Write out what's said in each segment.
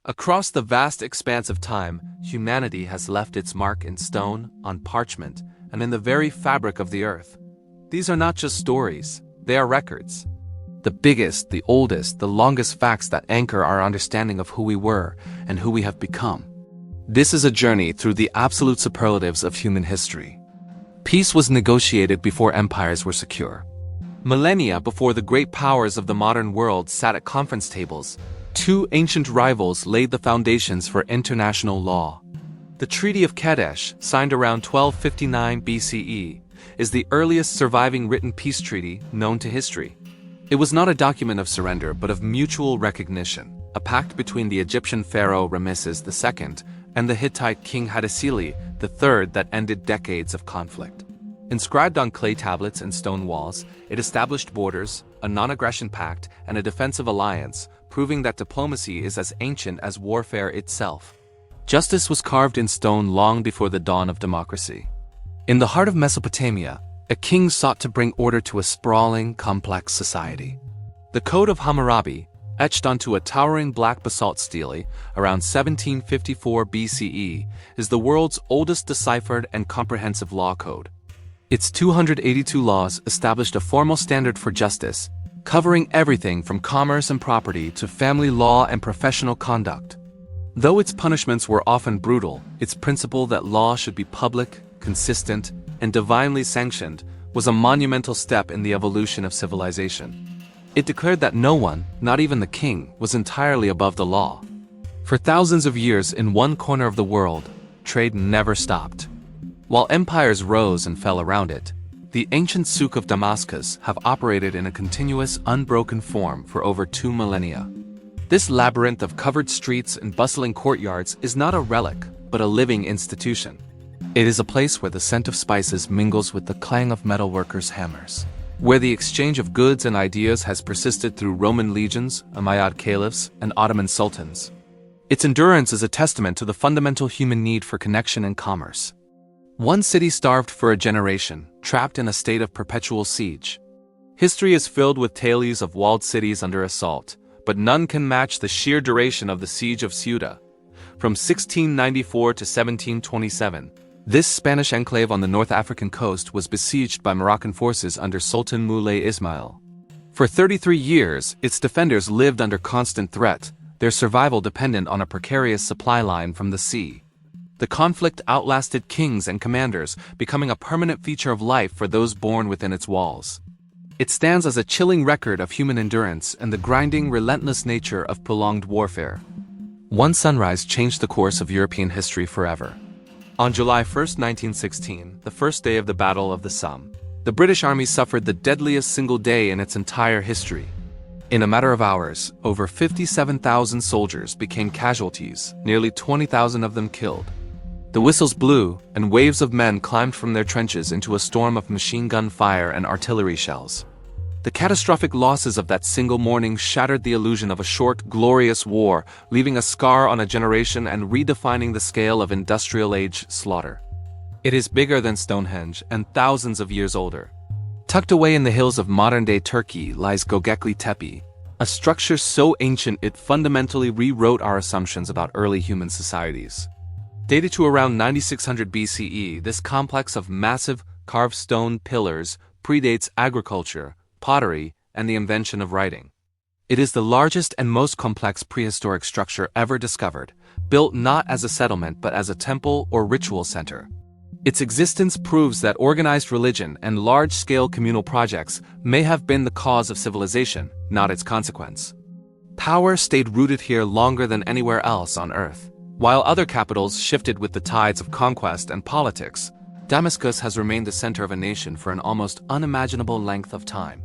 Across the vast expanse of time, humanity has left its mark in stone, on parchment, and in the very fabric of the earth. These are not just stories, they are records. The biggest, the oldest, the longest facts that anchor our understanding of who we were and who we have become. This is a journey through the absolute superlatives of human history. Peace was negotiated before empires were secure. Millennia before the great powers of the modern world sat at conference tables, two ancient rivals laid the foundations for international law. The Treaty of Kadesh, signed around 1259 BCE, is the earliest surviving written peace treaty known to history. It was not a document of surrender but of mutual recognition, a pact between the Egyptian pharaoh Ramesses II and the Hittite king Hattusili III that ended decades of conflict. Inscribed on clay tablets and stone walls, it established borders, a non-aggression pact, and a defensive alliance, proving that diplomacy is as ancient as warfare itself. Justice was carved in stone long before the dawn of democracy. In the heart of Mesopotamia, a king sought to bring order to a sprawling, complex society. The Code of Hammurabi, etched onto a towering black basalt stele around 1754 BCE, is the world's oldest deciphered and comprehensive law code. Its 282 laws established a formal standard for justice, covering everything from commerce and property to family law and professional conduct. Though its punishments were often brutal, its principle that law should be public, consistent, and divinely sanctioned was a monumental step in the evolution of civilization. It declared that no one, not even the king, was entirely above the law. For thousands of years in one corner of the world, trade never stopped. While empires rose and fell around it, the ancient souk of Damascus have operated in a continuous, unbroken form for over 2 millennia. This labyrinth of covered streets and bustling courtyards is not a relic, but a living institution. It is a place where the scent of spices mingles with the clang of metalworkers' hammers, where the exchange of goods and ideas has persisted through Roman legions, Umayyad caliphs, and Ottoman sultans. Its endurance is a testament to the fundamental human need for connection and commerce. One city starved for a generation, trapped in a state of perpetual siege. History is filled with tales of walled cities under assault, but none can match the sheer duration of the siege of Ceuta. From 1694 to 1727, this Spanish enclave on the North African coast was besieged by Moroccan forces under Sultan Moulay Ismail. For 33 years, its defenders lived under constant threat, their survival dependent on a precarious supply line from the sea. The conflict outlasted kings and commanders, becoming a permanent feature of life for those born within its walls. It stands as a chilling record of human endurance and the grinding, relentless nature of prolonged warfare. One sunrise changed the course of European history forever. On July 1, 1916, the first day of the Battle of the Somme, the British Army suffered the deadliest single day in its entire history. In a matter of hours, over 57,000 soldiers became casualties, nearly 20,000 of them killed. The whistles blew, and waves of men climbed from their trenches into a storm of machine gun fire and artillery shells. The catastrophic losses of that single morning shattered the illusion of a short, glorious war, leaving a scar on a generation and redefining the scale of industrial-age slaughter. It is bigger than Stonehenge and thousands of years older. Tucked away in the hills of modern-day Turkey lies Göbekli Tepe, a structure so ancient it fundamentally rewrote our assumptions about early human societies. Dated to around 9600 BCE, this complex of massive, carved stone pillars predates agriculture, pottery, and the invention of writing. It is the largest and most complex prehistoric structure ever discovered, built not as a settlement but as a temple or ritual center. Its existence proves that organized religion and large-scale communal projects may have been the cause of civilization, not its consequence. Power stayed rooted here longer than anywhere else on Earth. While other capitals shifted with the tides of conquest and politics, Damascus has remained the center of a nation for an almost unimaginable length of time.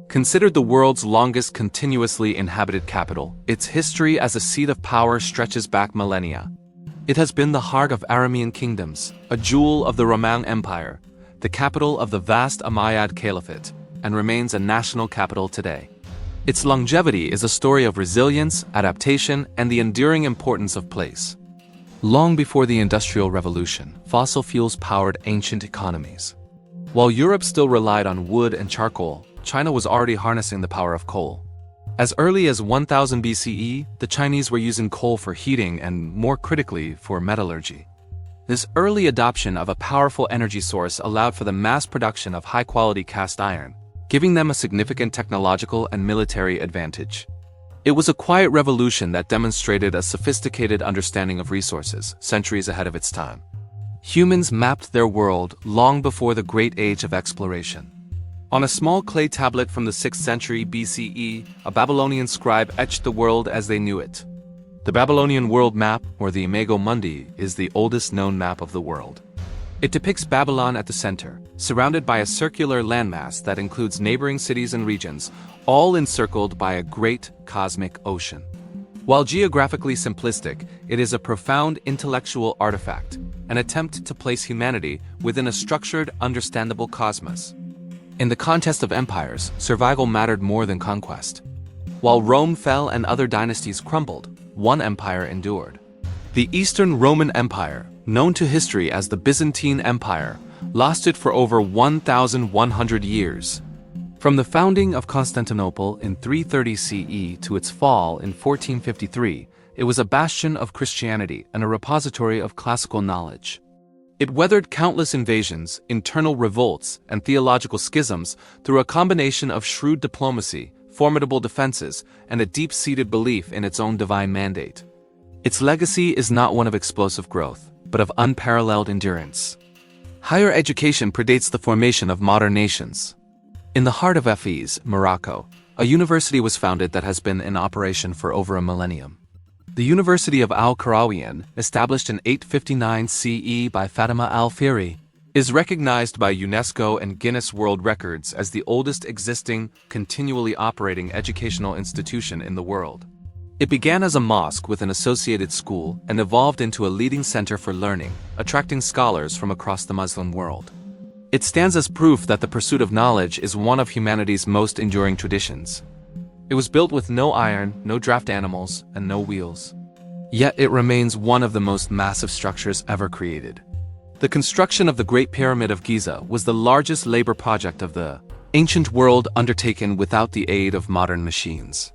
Considered the world's longest continuously inhabited capital, its history as a seat of power stretches back millennia. It has been the heart of Aramean kingdoms, a jewel of the Roman Empire, the capital of the vast Umayyad Caliphate, and remains a national capital today. Its longevity is a story of resilience, adaptation, and the enduring importance of place. Long before the Industrial Revolution, fossil fuels powered ancient economies. While Europe still relied on wood and charcoal, China was already harnessing the power of coal. As early as 1000 BCE, the Chinese were using coal for heating and, more critically, for metallurgy. This early adoption of a powerful energy source allowed for the mass production of high-quality cast iron, giving them a significant technological and military advantage. It was a quiet revolution that demonstrated a sophisticated understanding of resources, centuries ahead of its time. Humans mapped their world long before the Great Age of Exploration. On a small clay tablet from the 6th century BCE, a Babylonian scribe etched the world as they knew it. The Babylonian world map, or the Imago Mundi, is the oldest known map of the world. It depicts Babylon at the center, surrounded by a circular landmass that includes neighboring cities and regions, all encircled by a great cosmic ocean. While geographically simplistic, it is a profound intellectual artifact, an attempt to place humanity within a structured, understandable cosmos. In the contest of empires, survival mattered more than conquest. While Rome fell and other dynasties crumbled, one empire endured. The Eastern Roman Empire, known to history as the Byzantine Empire, lasted for over 1,100 years. From the founding of Constantinople in 330 CE to its fall in 1453, it was a bastion of Christianity and a repository of classical knowledge. It weathered countless invasions, internal revolts, and theological schisms through a combination of shrewd diplomacy, formidable defenses, and a deep-seated belief in its own divine mandate. Its legacy is not one of explosive growth, but of unparalleled endurance. Higher education predates the formation of modern nations. In the heart of Fez, Morocco, a university was founded that has been in operation for over a millennium. The University of Al-Qarawiyyin, established in 859 CE by Fatima al-Fihri, is recognized by UNESCO and Guinness World Records as the oldest existing, continually operating educational institution in the world. It began as a mosque with an associated school and evolved into a leading center for learning, attracting scholars from across the Muslim world. It stands as proof that the pursuit of knowledge is one of humanity's most enduring traditions. It was built with no iron, no draft animals, and no wheels. Yet it remains one of the most massive structures ever created. The construction of the Great Pyramid of Giza was the largest labor project of the ancient world undertaken without the aid of modern machines.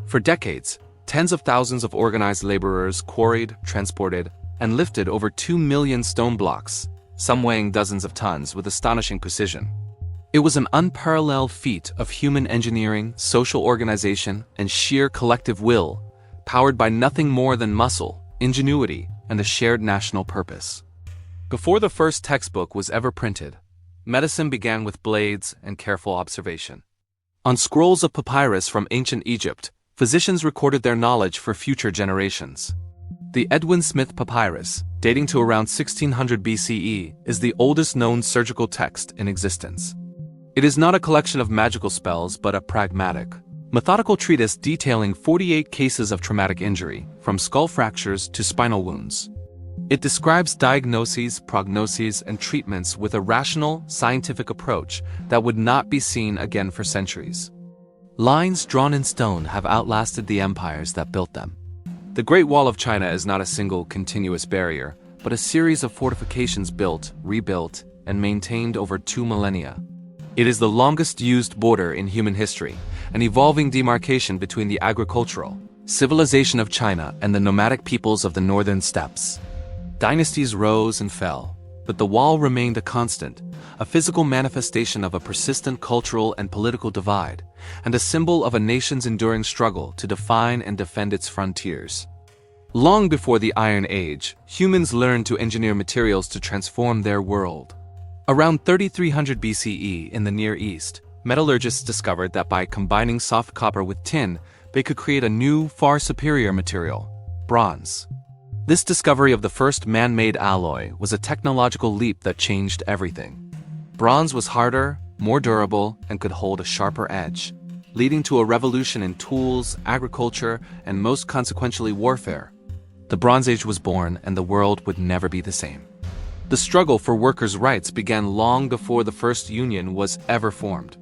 For decades, tens of thousands of organized laborers quarried, transported, and lifted over 2 million stone blocks, some weighing dozens of tons with astonishing precision. It was an unparalleled feat of human engineering, social organization, and sheer collective will, powered by nothing more than muscle, ingenuity, and a shared national purpose. Before the first textbook was ever printed, medicine began with blades and careful observation. On scrolls of papyrus from ancient Egypt, physicians recorded their knowledge for future generations. The Edwin Smith Papyrus, dating to around 1600 BCE, is the oldest known surgical text in existence. It is not a collection of magical spells but a pragmatic, methodical treatise detailing 48 cases of traumatic injury, from skull fractures to spinal wounds. It describes diagnoses, prognoses, and treatments with a rational, scientific approach that would not be seen again for centuries. Lines drawn in stone have outlasted the empires that built them. The Great Wall of China is not a single continuous barrier, but a series of fortifications built, rebuilt, and maintained over 2 millennia. It is the longest used border in human history, an evolving demarcation between the agricultural civilization of China and the nomadic peoples of the northern steppes. Dynasties rose and fell, but the wall remained a constant, a physical manifestation of a persistent cultural and political divide, and a symbol of a nation's enduring struggle to define and defend its frontiers. Long before the Iron Age, humans learned to engineer materials to transform their world. Around 3300 BCE in the Near East, metallurgists discovered that by combining soft copper with tin, they could create a new, far superior material, bronze. This discovery of the first man-made alloy was a technological leap that changed everything. Bronze was harder, more durable, and could hold a sharper edge, leading to a revolution in tools, agriculture, and most consequentially warfare. The Bronze Age was born, and the world would never be the same. The struggle for workers' rights began long before the first union was ever formed.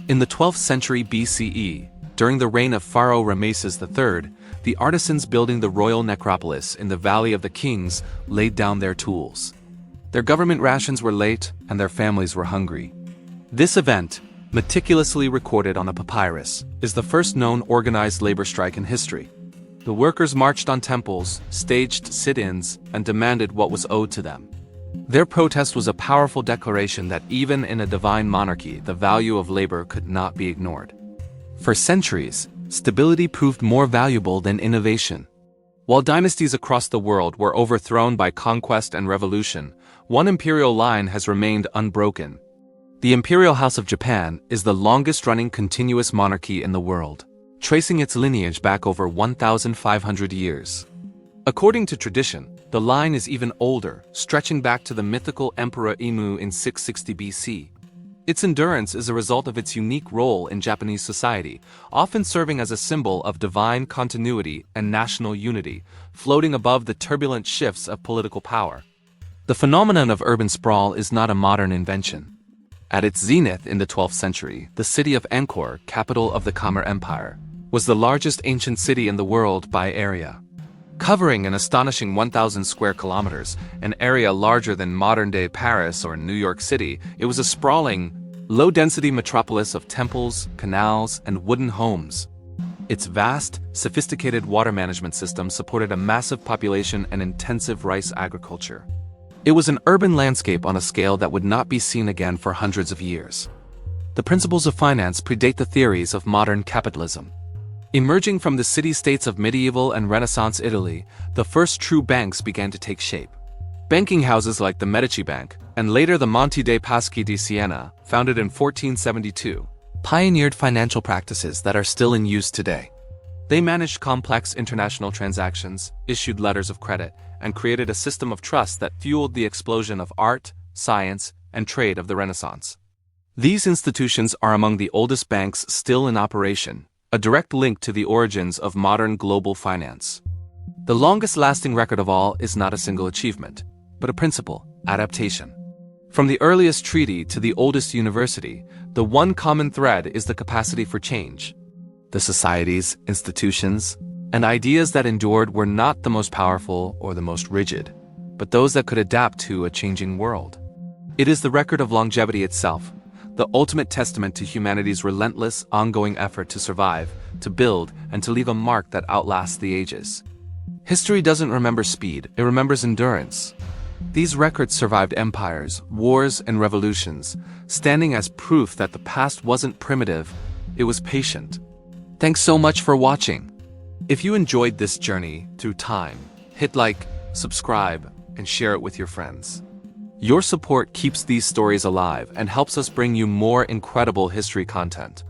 In the 12th century BCE, during the reign of Pharaoh Ramesses III, the artisans building the royal necropolis in the Valley of the Kings laid down their tools. Their government rations were late, and their families were hungry. This event, meticulously recorded on a papyrus, is the first known organized labor strike in history. The workers marched on temples, staged sit-ins, and demanded what was owed to them. Their protest was a powerful declaration that even in a divine monarchy, the value of labor could not be ignored. For centuries, stability proved more valuable than innovation. While dynasties across the world were overthrown by conquest and revolution, one imperial line has remained unbroken. The Imperial House of Japan is the longest-running continuous monarchy in the world, tracing its lineage back over 1,500 years. According to tradition, the line is even older, stretching back to the mythical Emperor Emu in 660 BC. Its endurance is a result of its unique role in Japanese society, often serving as a symbol of divine continuity and national unity, floating above the turbulent shifts of political power. The phenomenon of urban sprawl is not a modern invention. At its zenith in the 12th century, the city of Angkor, capital of the Khmer Empire, was the largest ancient city in the world by area. Covering an astonishing 1,000 square kilometers, an area larger than modern-day Paris or New York City, it was a sprawling, low-density metropolis of temples, canals, and wooden homes. Its vast, sophisticated water management system supported a massive population and intensive rice agriculture. It was an urban landscape on a scale that would not be seen again for hundreds of years. The principles of finance predate the theories of modern capitalism. Emerging from the city-states of medieval and Renaissance Italy, the first true banks began to take shape. Banking houses like the Medici Bank, and later the Monte dei Paschi di Siena, founded in 1472, pioneered financial practices that are still in use today. They managed complex international transactions, issued letters of credit, and created a system of trust that fueled the explosion of art, science, and trade of the Renaissance. These institutions are among the oldest banks still in operation, a direct link to the origins of modern global finance. The longest-lasting record of all is not a single achievement, but a principle: adaptation. From the earliest treaty to the oldest university, the one common thread is the capacity for change. The societies, institutions, and ideas that endured were not the most powerful or the most rigid, but those that could adapt to a changing world. It is the record of longevity itself, the ultimate testament to humanity's relentless, ongoing effort to survive, to build, and to leave a mark that outlasts the ages. History doesn't remember speed, it remembers endurance. These records survived empires, wars, and revolutions, standing as proof that the past wasn't primitive, it was patient. Thanks so much for watching. If you enjoyed this journey through time, hit like, subscribe, and share it with your friends. Your support keeps these stories alive and helps us bring you more incredible history content.